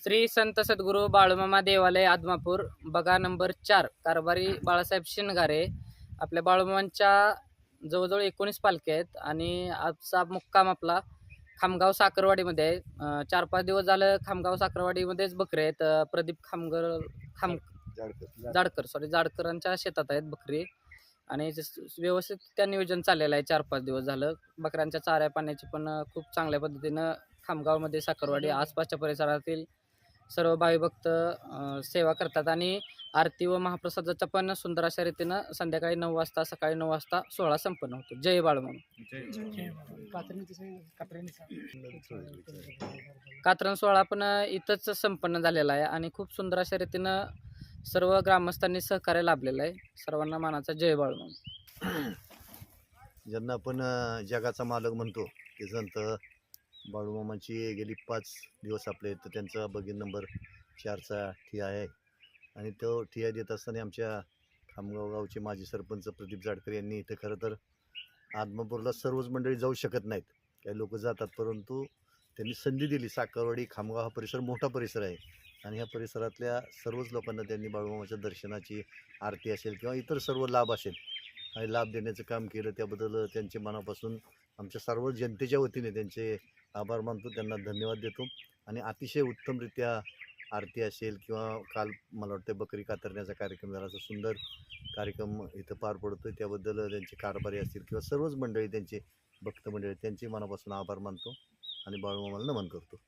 श्री संत सद्गुरू बाळूमामा देवालय आदमापूर बघा नंबर 4 कारभारी बाळासाहेब शिनगारे. आपल्या बाळूमामांच्या जवळजवळ 19 पालख्या आहेत आणि आजचा मुक्काम आपला खामगाव साखरवाडीमध्ये आहे. 4-5 दिवस झालं खामगाव साखरवाडीमध्येच बकरे आहेत. प्रदीप जाडकरांच्या शेतात आहेत बकरी आणि व्यवस्थित त्या नियोजन चाललेलं आहे. 4-5 दिवस झालं बकऱ्यांच्या चाऱ्या पाण्याची पण खूप चांगल्या पद्धतीनं खामगावमध्ये साखरवाडी आसपासच्या परिसरातील सर्व भाविभक्त सेवा करतात आणि आरती व महाप्रसादाचा पण सुंदर अशा रीतीनं संध्याकाळी 9 वाजता सकाळी 9 वाजता सोहळा संपन्न होतो. जय बाळूमामा. कात्रण सोहळा पण इथंच संपन्न झालेला आहे आणि खूप सुंदर अशा रीतीनं सर्व ग्रामस्थांनी सहकार्य लाभलेलं आहे. सर्वांना मानाचा जय बाळूमामा. ज्यांना आपण जगाचा मालक म्हणतो ते संत बाळूमामाची गेली 5 दिवस आपले तर त्यांचा बगीन नंबर 4चा ठिया आहे आणि तो ठिया देत असताना आमच्या खामगाव गावचे माजी सरपंच प्रदीप जाडकर यांनी इथं खरं तर आदमापूरला सर्वच मंडळी जाऊ शकत नाहीत, काही लोक जातात, परंतु त्यांनी संधी दिली. साखरवाडी खामगाव हा परिसर मोठा परिसर आहे आणि ह्या परिसरातल्या सर्वच लोकांना त्यांनी बाळूमामाच्या दर्शनाची आरती असेल किंवा इतर सर्व लाभ असेल आणि लाभ देण्याचं काम केलं. त्याबद्दल त्यांचे मनापासून आमच्या सर्व जनतेच्या वतीने त्यांचे आभार मानतो, त्यांना धन्यवाद देतो. आणि अतिशय उत्तमरित्या आरती असेल किंवा काल मला वाटतं बकरी कातरण्याचा कार्यक्रम झाला, असा सुंदर कार्यक्रम इथं पार पडतो. त्याबद्दल त्यांचे कारभारी असतील किंवा सर्वच मंडळी त्यांचे भक्त मंडळी त्यांचे मनापासून आभार मानतो आणि बाळूमामाला नमन करतो.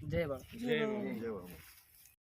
जय बाळू. जय बाळूमामा.